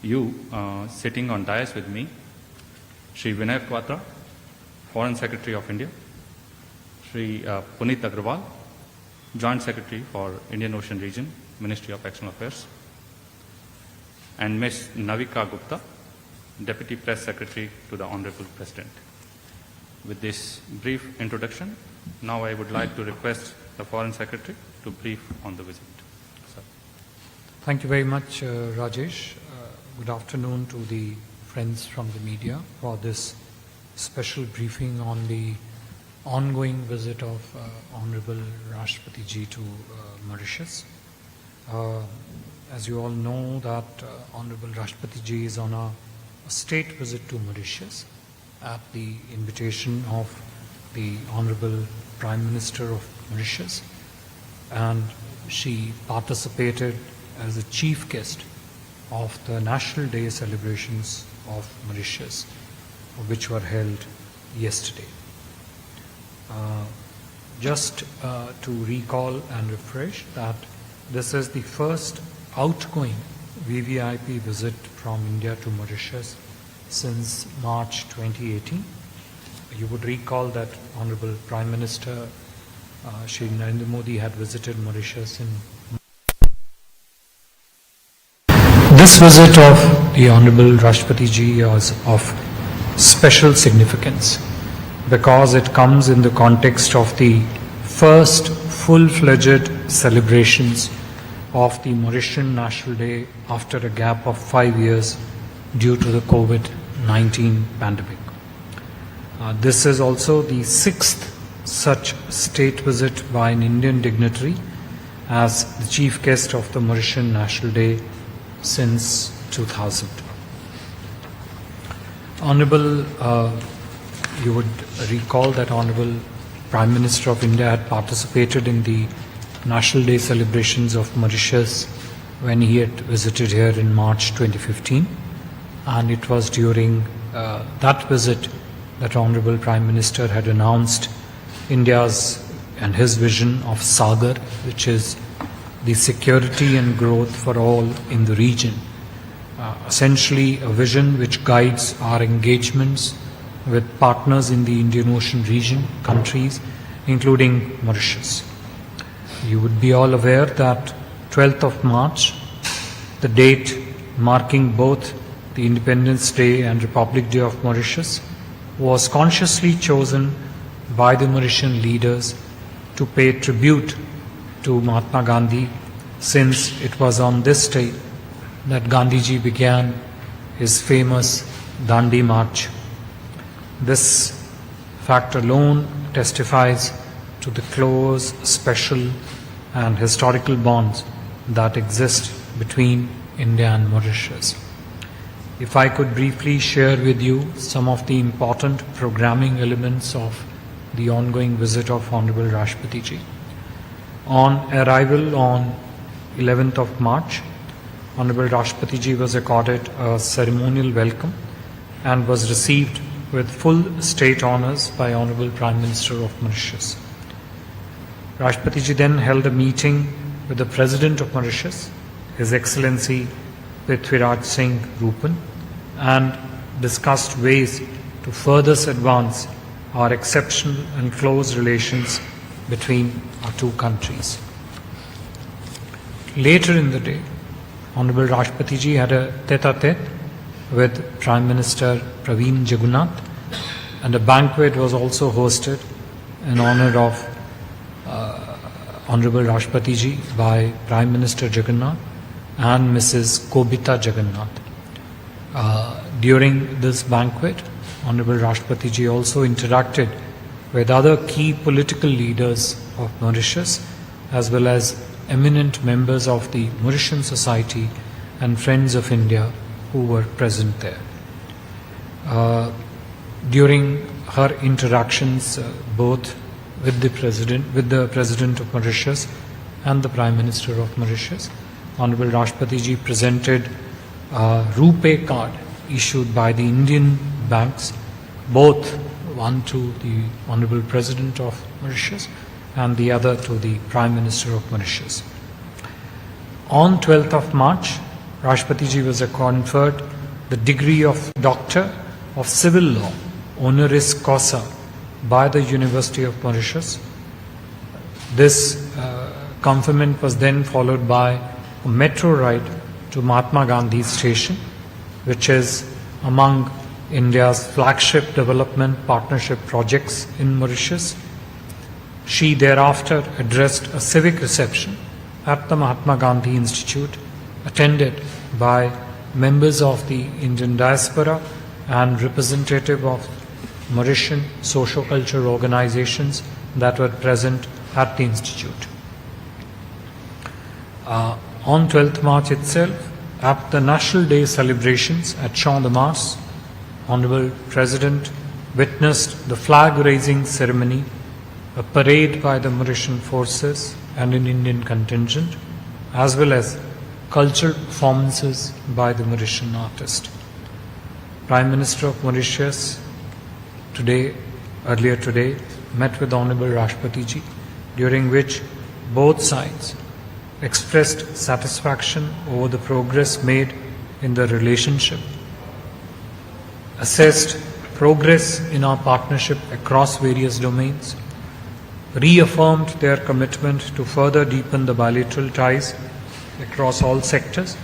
Sitting on dais with me, Sri Vinay Quatra, Foreign Secretary of India, Sri Puneet Agrawal, Joint Secretary for Indian Ocean Region, Ministry of External Affairs, and Ms. Navika Gupta, Deputy Press Secretary to the Honorable President. With this brief introduction, now I would like to request the Foreign Secretary to brief on the visit. Sir. Thank you very much, Rajesh. Good afternoon to the friends from the media for this special briefing on the ongoing visit of Honorable Rashtrapati Ji to Mauritius. As you all know that Honorable Rashtrapati Ji is on a state visit to Mauritius at the invitation of the Honorable Prime Minister of Mauritius, and she participated as a chief guest of the National Day celebrations of Mauritius, which were held yesterday. Just to recall and refresh that this is the first outgoing VVIP visit from India to Mauritius since March 2018. You would recall that Honorable Prime Minister Shri Narendra Modi had visited Mauritius in This visit of the Honorable Rashtrapati Ji is of special significance because it comes in the context of the first full-fledged celebrations of the Mauritian National Day after a gap of 5 years due to the COVID-19 pandemic. This is also the sixth such state visit by an Indian dignitary as the chief guest of the Mauritian National Day since 2000. Honorable, you would recall that Honorable Prime Minister of India had participated in the National Day celebrations of Mauritius when he had visited here in March 2015, and it was during that visit that Honorable Prime Minister had announced India's and his vision of Sagar, which is the security and growth for all in the region. Essentially a vision which guides our engagements with partners in the Indian Ocean region, countries, including Mauritius. You would be all aware that 12th of March, the date marking both the Independence Day and Republic Day of Mauritius, was consciously chosen by the Mauritian leaders to pay tribute to Mahatma Gandhi, since it was on this day that Gandhiji began his famous Dandi March. This fact alone testifies to the close, special and historical bonds that exist between India and Mauritius. If I could briefly share with you some of the important programming elements of the ongoing visit of Honorable Rashtrapati Ji. On arrival on 11th of March, Honorable Rashtrapati Ji was accorded a ceremonial welcome and was received with full state honours by Honorable Prime Minister of Mauritius. Rashtrapati Ji then held a meeting with the President of Mauritius, His Excellency Prithviraj Singh Rupan, and discussed ways to further advance our exceptional and close relations between our two countries. Later in the day, Honorable Rashtrapati Ji had a tete-a-tete with Prime Minister Praveen Jagannath, and a banquet was also hosted in honor of Honorable Rashtrapati Ji by Prime Minister Jagannath and Mrs. Kobita Jagannath. During this banquet, Honorable Rashtrapati Ji also interacted with other key political leaders of Mauritius as well as eminent members of the Mauritian society and friends of India who were present there. During her interactions both with the President of Mauritius and the Prime Minister of Mauritius, Honorable Rashtrapati Ji presented a RuPay card issued by the Indian banks, both one to the Honorable President of Mauritius and the other to the Prime Minister of Mauritius. On 12th of March, Rashtrapati ji was conferred the degree of Doctor of Civil Law, honoris causa, by the University of Mauritius. This conferment was then followed by a metro ride to Mahatma Gandhi Station, which is among India's flagship development partnership projects in Mauritius. She thereafter addressed a civic reception at the Mahatma Gandhi Institute, attended by members of the Indian diaspora and representative of Mauritian socio-cultural organizations that were present at the institute. On 12th March itself, at the National Day celebrations at Champ de Mars, Honorable President witnessed the flag-raising ceremony, a parade by the Mauritian forces and an Indian contingent, as well as cultural performances by the Mauritian artist. Prime Minister of Mauritius earlier today, met with Honorable Rashtrapati ji, during which both sides expressed satisfaction over the progress made in the relationship, assessed progress in our partnership across various domains, reaffirmed their commitment to further deepen the bilateral ties across all sectors,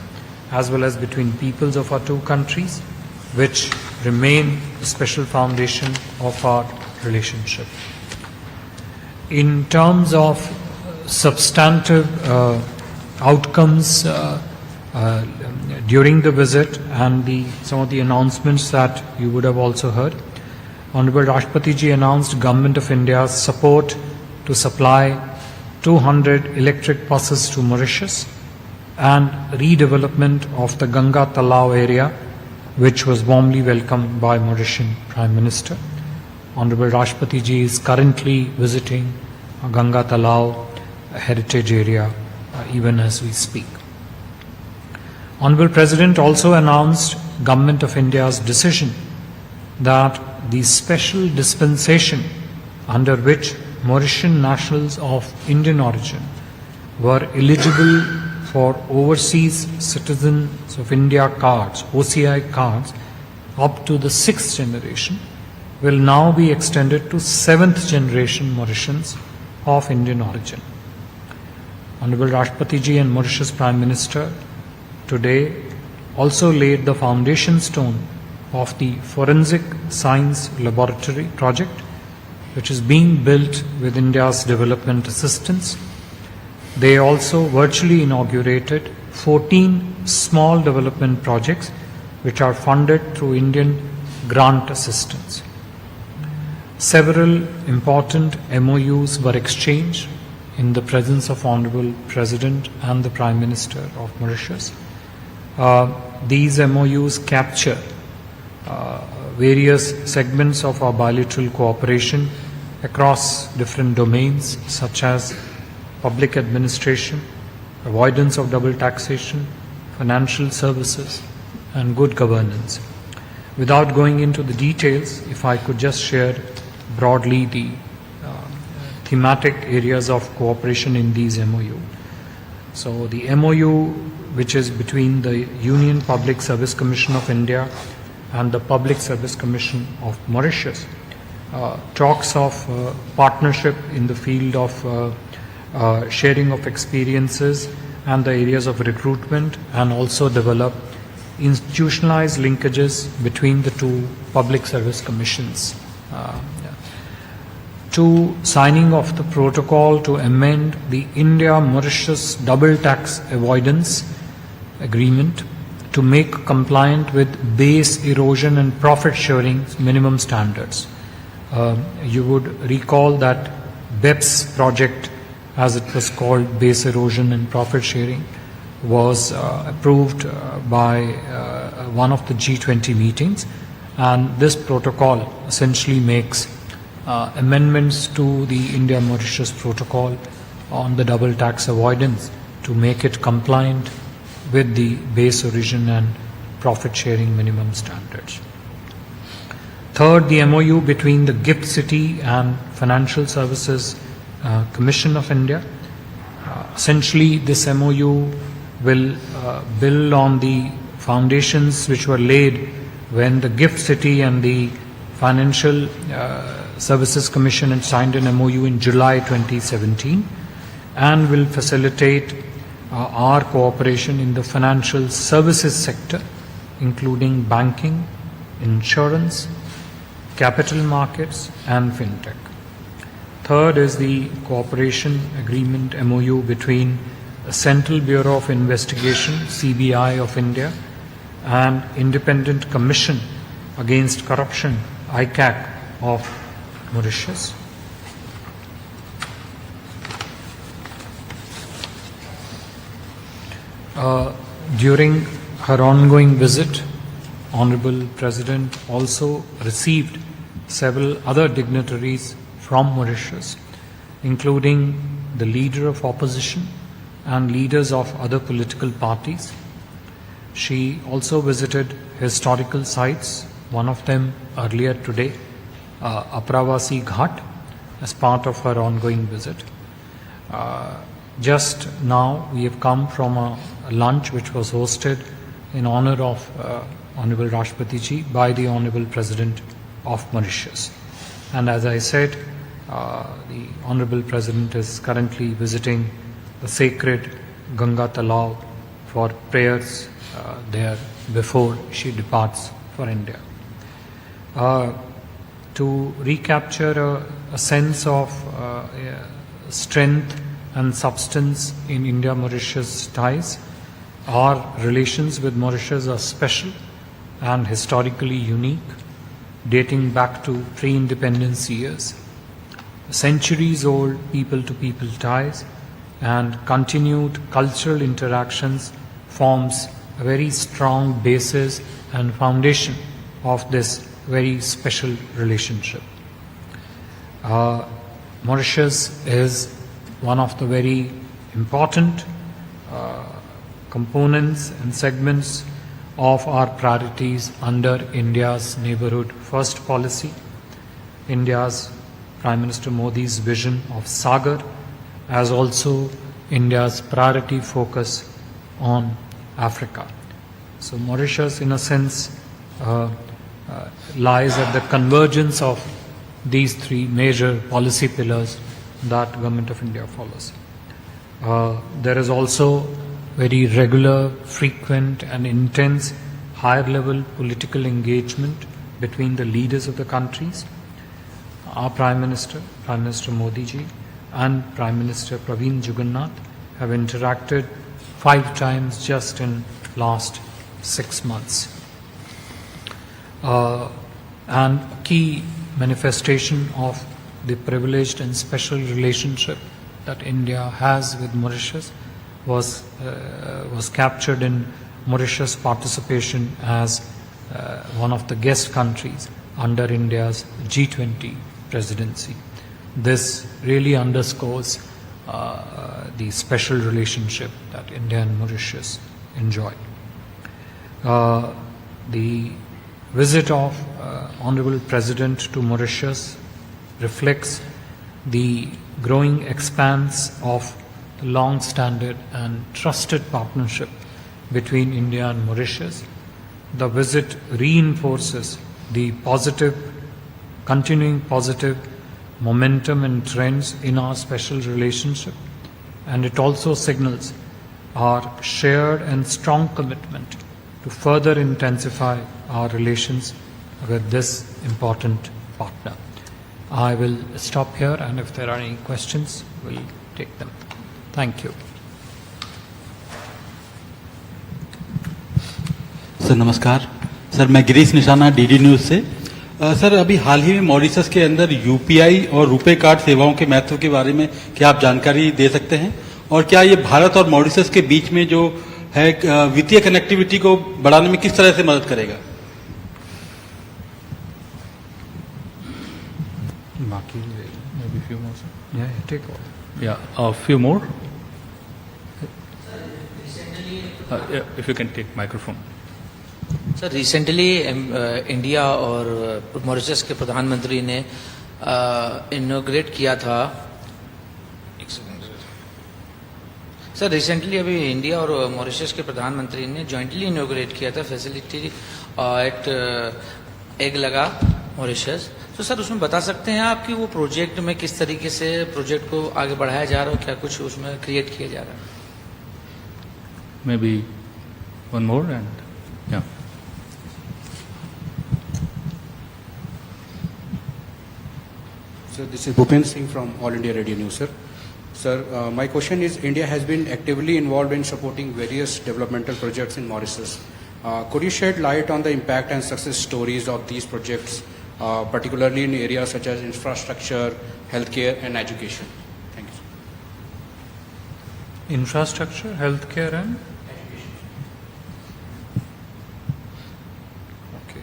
as well as between peoples of our two countries, which remain the special foundation of our relationship. In terms of substantive outcomes during the visit and some of the announcements that you would have also heard, Honorable Rashtrapati ji announced Government of India's support to supply 200 electric buses to Mauritius and redevelopment of the Ganga Talao area, which was warmly welcomed by Mauritian Prime Minister. Honorable Rashtrapati ji is currently visiting Ganga Talao heritage area even as we speak. Honorable President also announced Government of India's decision that the special dispensation under which Mauritian nationals of Indian origin were eligible for Overseas Citizens of India cards, OCI cards, up to the 6th generation, will now be extended to 7th generation Mauritians of Indian origin. Honorable Rashtrapati ji and Mauritius Prime Minister today also laid the foundation stone of the Forensic Science Laboratory project, which is being built with India's development assistance. They also virtually inaugurated 14 small development projects which are funded through Indian grant assistance. Several important MOUs were exchanged in the presence of Honorable President and the Prime Minister of Mauritius. These MOUs capture various segments of our bilateral cooperation across different domains such as public administration, avoidance of double taxation, financial services, and good governance. Without going into the details, if I could just share broadly the thematic areas of cooperation in these MOU. So the MOU, which is between the Union Public Service Commission of India and the Public Service Commission of Mauritius, talks of partnership in the field of sharing of experiences and the areas of recruitment, and also develop institutionalized linkages between the two public service commissions. To signing of the protocol to amend the India-Mauritius double tax avoidance agreement to make compliant with base erosion and profit sharing minimum standards. You would recall that BEPS project, as it was called, base erosion and profit sharing, was approved by one of the G20 meetings, and this protocol essentially makes amendments to the India-Mauritius protocol on the double tax avoidance to make it compliant with the base origin and profit sharing minimum standards. Third, the MOU between the Gift City and Financial Services Commission of India. Essentially, this MOU will build on the foundations which were laid when the Gift City and the Financial Services Commission had signed an MOU in July 2017, and will facilitate our cooperation in the financial services sector, including banking, insurance, capital markets, and fintech. Third is the cooperation agreement MOU between the Central Bureau of Investigation, CBI of India, and Independent Commission Against Corruption, ICAC of Mauritius. During her ongoing visit, Honorable President also received several other dignitaries from Mauritius, including the leader of opposition and leaders of other political parties. She also visited historical sites, one of them earlier today, Apravasi Ghat, as part of her ongoing visit. Just now we have come from a lunch which was hosted in honor of Honorable Rashtrapati Ji by the Honorable President of Mauritius. And as I said, the Honorable President is currently visiting the sacred Ganga Talao for prayers there before she departs for India. To recapture a sense of strength and substance in India-Mauritius ties, our relations with Mauritius are special and historically unique, dating back to pre-independence years. Centuries-old people-to-people ties and continued cultural interactions forms a very strong basis and foundation of this very special relationship. Mauritius is one of the very important components and segments of our priorities under India's Neighbourhood First policy, India's Prime Minister Modi's vision of Sagar, as also India's priority focus on Africa. So Mauritius, in a sense, lies at the convergence of these three major policy pillars that Government of India follows. There is also very regular, frequent and intense higher level political engagement between the leaders of the countries. Our Prime Minister Modi ji and Prime Minister Praveen Jugannath have interacted 5 times just in last 6 months. And a key manifestation of the privileged and special relationship that India has with Mauritius was captured in Mauritius' participation as one of the guest countries under India's G20 presidency. This really underscores the special relationship that India and Mauritius enjoy. The visit of Honorable President to Mauritius reflects the growing expanse of the long-standing and trusted partnership between India and Mauritius. The visit reinforces the continuing positive momentum and trends in our special relationship, and it also signals our shared and strong commitment to further intensify our relations with this important partner. I will stop here, and if there are any questions, we'll take them. Thank you. Sir नमस्कार sir, मैं गिरीश निशाना DD news से। Sir अभी हाल ही में Mauritius के अंदर UPI और RuPay card सेवाओं के महत्व के बारे में क्या आप जानकारी दे सकते हैं, और क्या ये भारत और मॉरिशस के बीच में जो है वित्तीय कनेक्टिविटी को बढ़ाने में किस तरह से मदद करेगा? बाकी maybe few more. Yeah, take all. Yeah, a few more. Yeah, if you can take microphone. Sir recently India और मॉरिशस के प्रधानमंत्री ने इनॉग्रेट किया था, सर रिसेंटली अभी इंडिया और मॉरिशस के प्रधानमंत्री ने जॉइंटली इनॉग्रेट किया था फैसिलिटी एट एग लगा मॉरिशस। तो सर उसमें बता सकते हैं आप कि वो प्रोजेक्ट में किस तरीके से प्रोजेक्ट को आगे बढ़ाया जा रहा है, क्या कुछ उसमें क्रिएट किया जा रहा है? Maybe one more and yeah. So this is Bhupen Singh from All India Radio News, sir. Sir, my question is, India has been actively involved in supporting various developmental projects in Mauritius. Could you shed light on the impact and success stories of these projects, particularly in areas such as infrastructure, healthcare and education? Thank you, sir. Infrastructure, healthcare and? Okay.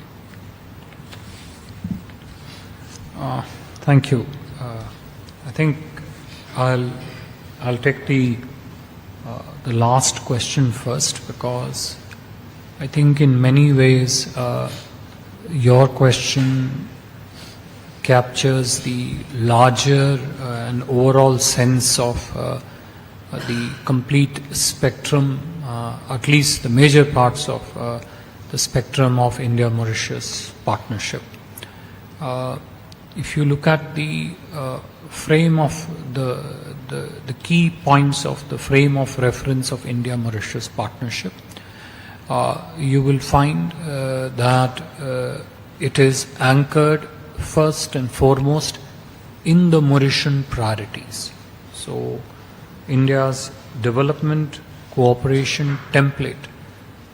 Thank you. I think I'll take the last question first, because I think in many ways your question captures the larger and overall sense of the complete spectrum, at least the major parts of the spectrum of India-Mauritius partnership. If you look at the frame of the key points of the frame of reference of India-Mauritius partnership, you will find that it is anchored first and foremost in the Mauritian priorities. So India's development cooperation template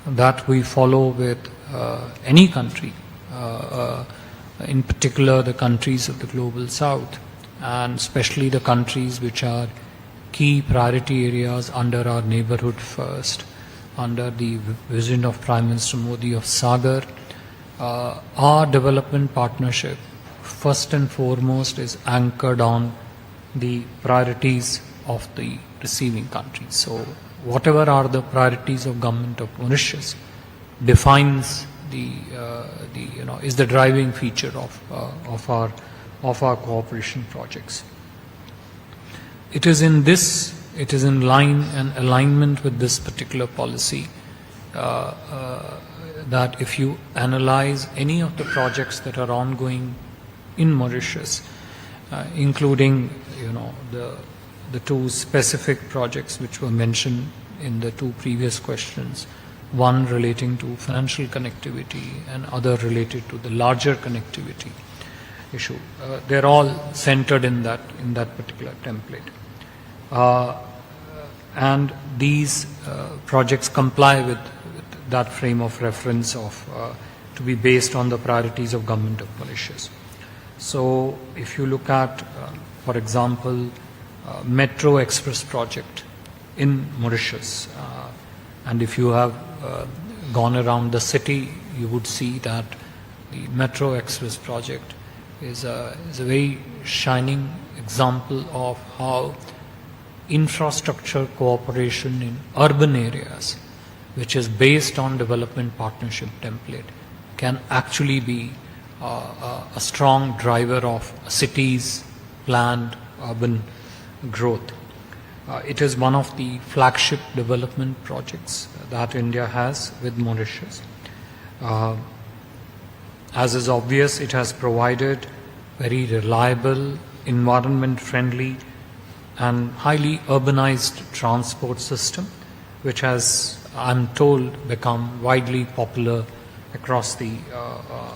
that we follow with any country, in particular the countries of the global south, and especially the countries which are key priority areas under our neighborhood first, under the vision of Prime Minister Modi of Sagar. Our development partnership first and foremost is anchored on the priorities of the receiving countries. So whatever are the priorities of government of Mauritius defines is the driving feature of our cooperation projects. It is in line and alignment with this particular policy that if you analyze any of the projects that are ongoing in Mauritius, including the two specific projects which were mentioned in the two previous questions, one relating to financial connectivity and other related to the larger connectivity issue. They're all centered in that particular template. And these projects comply with that frame of reference to be based on the priorities of government of Mauritius. So if you look at, for example, Metro Express project in Mauritius, and if you have gone around the city, you would see that the Metro Express project is a very shining example of how infrastructure cooperation in urban areas, which is based on development partnership template, can actually be a strong driver of a city's planned urban growth. It is one of the flagship development projects that India has with Mauritius. As is obvious, it has provided very reliable, environment-friendly and highly urbanized transport system, which has, I'm told, become widely popular across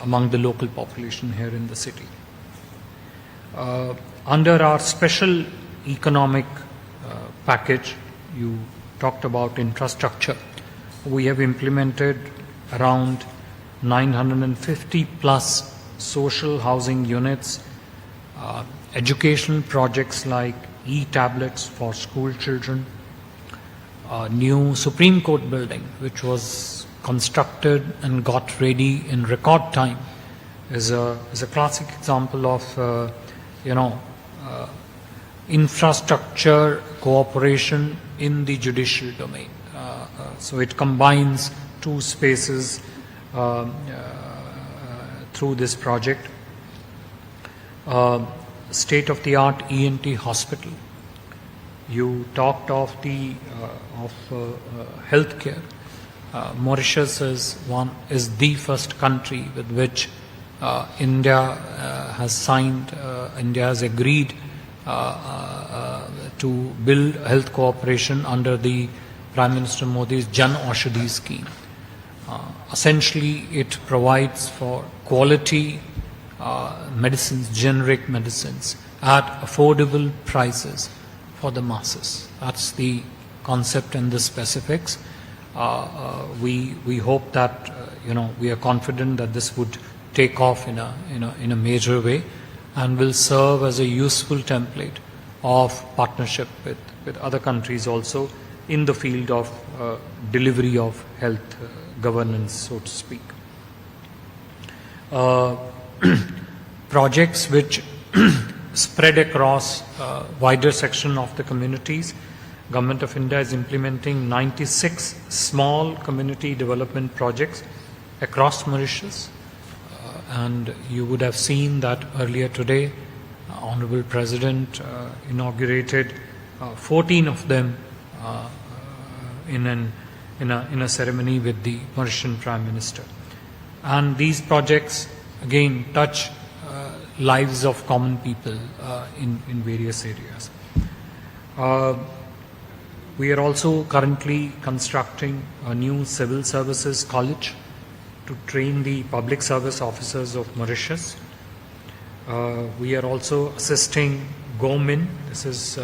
among the local population here in the city. Under our special economic package, you talked about infrastructure. We have implemented around 950 plus social housing units, educational projects like e-tablets for school children, a new Supreme Court building which was constructed and got ready in record time is a classic example of infrastructure cooperation in the judicial domain. So it combines two spaces through this project. State-of-the-art ENT hospital. you talked of the healthcare. Mauritius is the first country with which India has agreed to build health cooperation under the Prime Minister Modi's Jan Aushadhi scheme. Essentially, it provides for quality medicines, generic medicines, at affordable prices for the masses. That's the concept and the specifics. We hope that we are confident that this would take off in a major way and will serve as a useful template of partnership with other countries also in the field of delivery of health governance, so to speak. Projects which spread across wider section of the communities. Government of India is implementing 96 small community development projects across Mauritius. And you would have seen that earlier today, Honorable President inaugurated 14 of them in a ceremony with the Mauritian Prime Minister. And these projects again touch lives of common people in various areas. We are also currently constructing a new civil services college to train the public service officers of Mauritius. We are also assisting GoMin. This is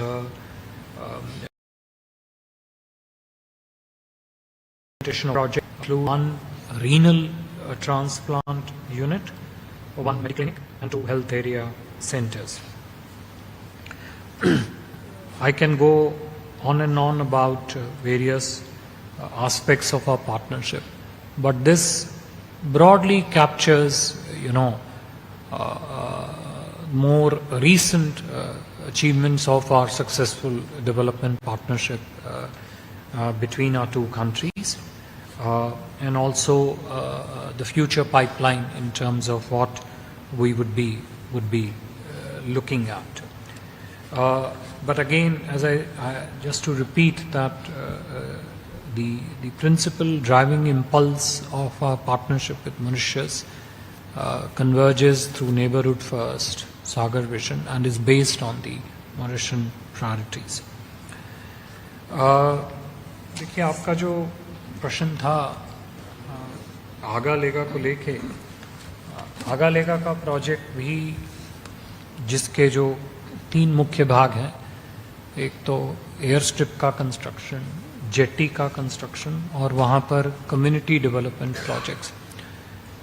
project include one renal transplant unit, one medical clinic, and 2 health area centers. I can go on and on about various aspects of our partnership, but this broadly captures, more recent achievements of our successful development partnership between our 2 countries, and also the future pipeline in terms of what we would be looking at. But again, as just to repeat that the principal driving impulse of our partnership with Mauritius converges through neighborhood first, Sagar vision, and is based on the Mauritian priorities. देखिए, आपका जो प्रश्न था आगा लेगा को लेके, आगा लेगा का प्रोजेक्ट भी जिसके जो 3 मुख्य भाग हैं, एक तो एयर स्ट्रिप का कंस्ट्रक्शन, जेटी का कंस्ट्रक्शन और वहाँ पर कम्युनिटी डेवलपमेंट प्रोजेक्ट्स,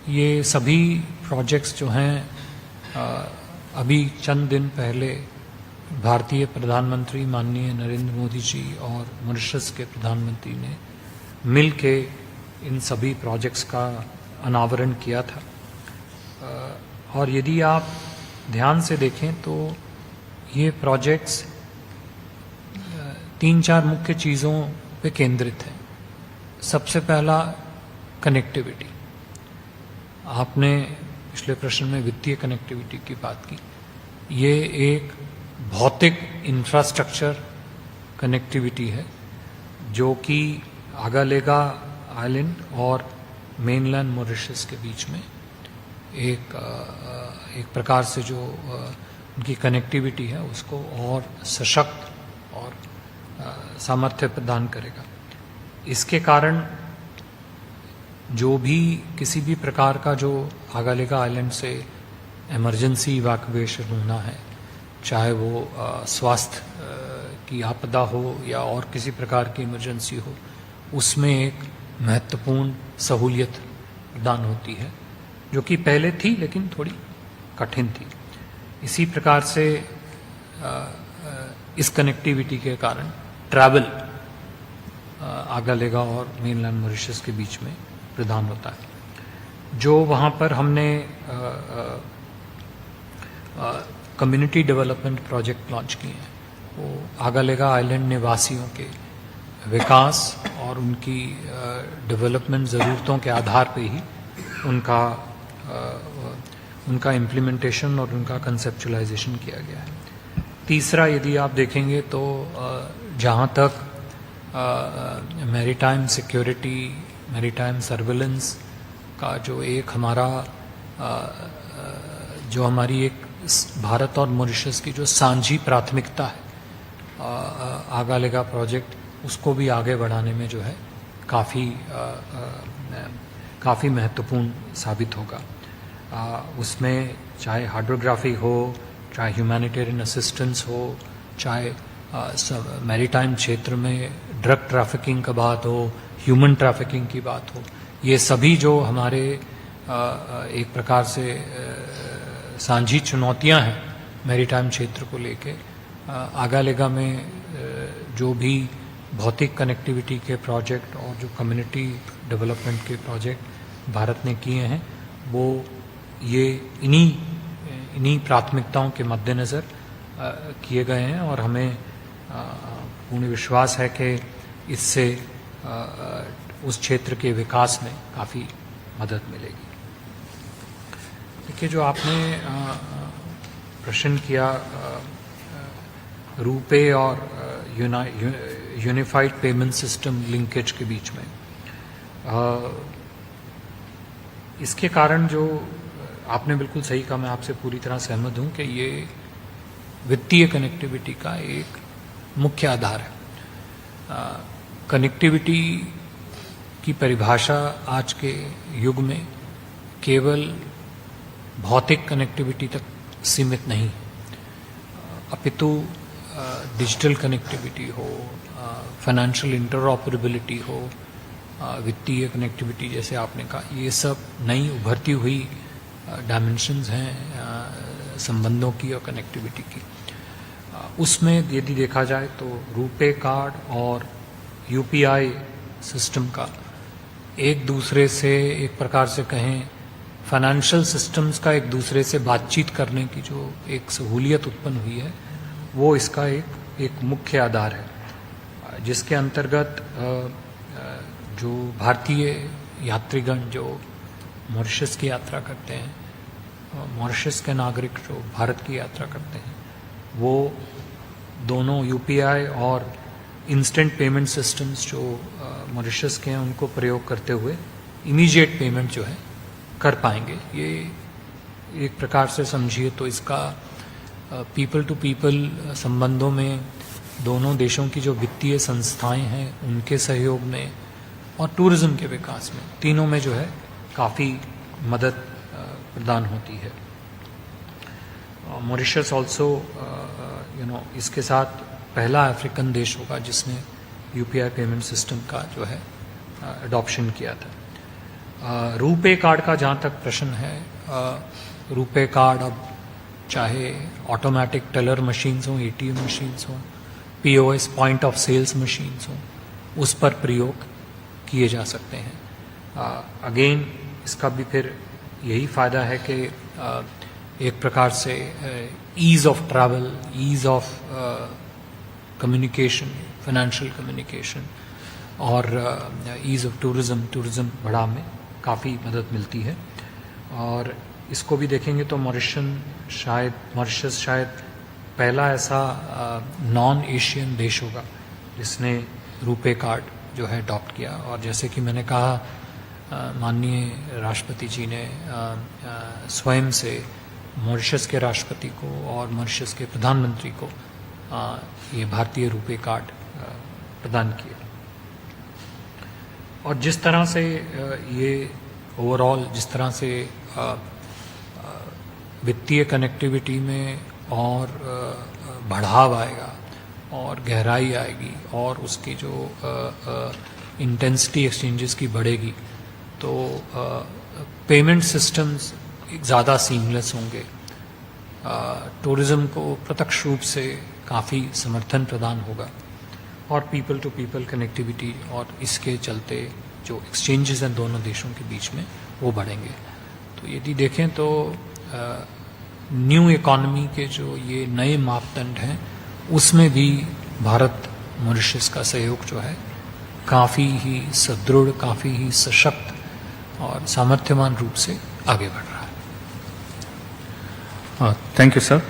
ये सभी प्रोजेक्ट्स जो हैं अभी चंद दिन पहले भारतीय प्रधानमंत्री माननीय नरेंद्र मोदी जी और मॉरिशस के प्रधानमंत्री ने मिल के इन सभी प्रोजेक्ट्स का अनावरण किया था. और यदि आप ध्यान से देखें तो ये प्रोजेक्ट्स 3-4 मुख्य चीज़ों पे केंद्रित हैं. सबसे पहला कनेक्टिविटी. आपने पिछले प्रश्न में वित्तीय कनेक्टिविटी की बात की. ये एक भौतिक इंफ्रास्ट्रक्चर कनेक्टिविटी है जो कि आगालेगा आइलैंड और मेनलैंड मॉरिशस के बीच में एक प्रकार से जो उनकी कनेक्टिविटी है उसको और सशक्त और सामर्थ्य प्रदान करेगा. इसके कारण जो भी किसी भी प्रकार का जो आगालेगा आइलैंड से इमरजेंसी इवैक्यूएशन होना है, चाहे वो स्वास्थ्य की आपदा हो या और किसी प्रकार की इमरजेंसी हो, उसमें एक महत्वपूर्ण सहूलियत प्रदान होती है जो कि पहले थी लेकिन थोड़ी कठिन थी. इसी प्रकार से इस कनेक्टिविटी के कारण ट्रैवल आगालेगा और मेनलैंड मॉरिशस के बीच में प्रदान होता है. जो वहाँ पर हमने कम्युनिटी डेवलपमेंट प्रोजेक्ट लॉन्च किए हैं वो आगालेगा आइलैंड निवासियों के विकास और उनकी डेवलपमेंट ज़रूरतों के आधार पे ही उनका इम्प्लीमेंटेशन और उनका कंसेप्चुलाइजेशन किया गया है. तीसरा यदि आप देखेंगे तो जहाँ तक मैरीटाइम सिक्योरिटी, मैरीटाइम सर्विलेंस का जो एक हमारा जो हमारी एक भारत और मॉरिशस की जो सांझी प्राथमिकता है आगा लेगा प्रोजेक्ट, उसको भी आगे बढ़ाने में जो है काफ़ी महत्वपूर्ण साबित होगा। उसमें चाहे हाइड्रोग्राफी हो, चाहे ह्यूमैनिटेरियन असिस्टेंस हो, चाहे मैरीटाइम क्षेत्र में ड्रग ट्रैफिकिंग का बात हो, ह्यूमन ट्रैफिकिंग की बात हो, ये सभी जो हमारे एक प्रकार से सांझी चुनौतियां हैं मैरीटाइम क्षेत्र को लेके, आगा लेगा में जो भी भौतिक कनेक्टिविटी के प्रोजेक्ट और जो कम्युनिटी डेवलपमेंट के प्रोजेक्ट भारत ने किए हैं, वो ये इन्हीं प्राथमिकताओं के मद्देनज़र किए गए हैं और हमें पूर्ण विश्वास है कि इससे उस क्षेत्र के विकास में काफ़ी मदद मिलेगी। देखिए, जो आपने प्रश्न किया रुपे और यूनिफाइड पेमेंट सिस्टम लिंकेज के बीच में, इसके कारण जो आपने बिल्कुल सही कहा, मैं आपसे पूरी तरह सहमत हूं कि ये वित्तीय कनेक्टिविटी का एक मुख्य आधार है। कनेक्टिविटी की परिभाषा आज के युग में केवल भौतिक कनेक्टिविटी तक सीमित नहीं है, अपितु डिजिटल कनेक्टिविटी हो, फाइनेंशियल इंटरऑपरेबिलिटी हो, वित्तीय कनेक्टिविटी जैसे आपने कहा, ये सब नई उभरती हुई डायमेंशंस हैं संबंधों की और कनेक्टिविटी की। उसमें यदि देखा जाए तो रुपे कार्ड और यूपीआई सिस्टम का एक दूसरे से, एक प्रकार से कहें, फाइनेंशियल सिस्टम्स का एक दूसरे से बातचीत करने की जो एक सहूलियत उत्पन्न हुई है, वो इसका एक मुख्य आधार है, जिसके अंतर्गत जो भारतीय यात्रीगण जो मॉरिशस की यात्रा करते हैं, मॉरिशस के नागरिक जो भारत की यात्रा करते हैं, वो दोनों यूपीआई और इंस्टेंट पेमेंट सिस्टम्स जो मॉरिशस के हैं उनको प्रयोग करते हुए इमीडिएट पेमेंट जो है कर पाएंगे। ये एक प्रकार से समझिए तो इसका पीपल टू पीपल संबंधों में दोनों देशों की जो वित्तीय संस्थाएं हैं उनके सहयोग में और टूरिज्म के विकास में, तीनों में जो है काफ़ी मदद प्रदान होती है। मॉरिशस ऑल्सो इसके साथ पहला अफ्रीकन देश होगा जिसने यूपीआई पेमेंट सिस्टम का जो है अडॉप्शन किया था। रुपे कार्ड का जहाँ तक प्रश्न है, रुपे कार्ड अब चाहे ऑटोमेटिक टेलर मशीन्स हों, एटीएम मशीन्स हों, POS point of sales machines हों, उस पर प्रयोग किए जा सकते हैं। अगेन इसका भी फिर यही फ़ायदा है कि एक प्रकार से ease of travel, ease of communication, financial communication और ईज़ ऑफ टूरिज़्म बढ़ाने में काफ़ी मदद मिलती है। और इसको भी देखेंगे तो मॉरिशस शायद पहला ऐसा नॉन एशियन देश होगा जिसने रुपे कार्ड जो है अडॉप्ट किया। और जैसे कि मैंने कहा, माननीय राष्ट्रपति जी ने स्वयं से मॉरिशस के राष्ट्रपति को और मॉरिशस के प्रधानमंत्री को ये भारतीय रुपे कार्ड प्रदान किए। और जिस तरह से ये ओवरऑल जिस तरह से वित्तीय कनेक्टिविटी में और बढ़ाव आएगा और गहराई आएगी और उसकी जो इंटेंसिटी एक्सचेंजेस की बढ़ेगी, तो पेमेंट सिस्टम्स ज़्यादा सीमलेस होंगे, टूरिज़्म को प्रत्यक्ष रूप से काफ़ी समर्थन प्रदान होगा और पीपल टू पीपल कनेक्टिविटी और इसके चलते जो एक्सचेंजेस हैं दोनों देशों के बीच में वो बढ़ेंगे। तो यदि देखें तो न्यू इकॉनमी के जो ये नए मापदंड हैं उसमें भी भारत मॉरिशस का सहयोग जो है काफ़ी ही सुदृढ़, काफ़ी ही सशक्त और सामर्थ्यवान रूप से आगे बढ़ रहा है। Thank you, sir.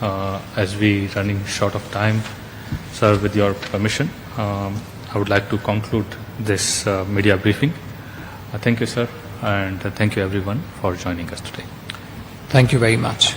As we running short of time, sir, with your permission, I would like to conclude this media briefing. Thank you, sir, and thank you everyone for joining us today. Thank you very much.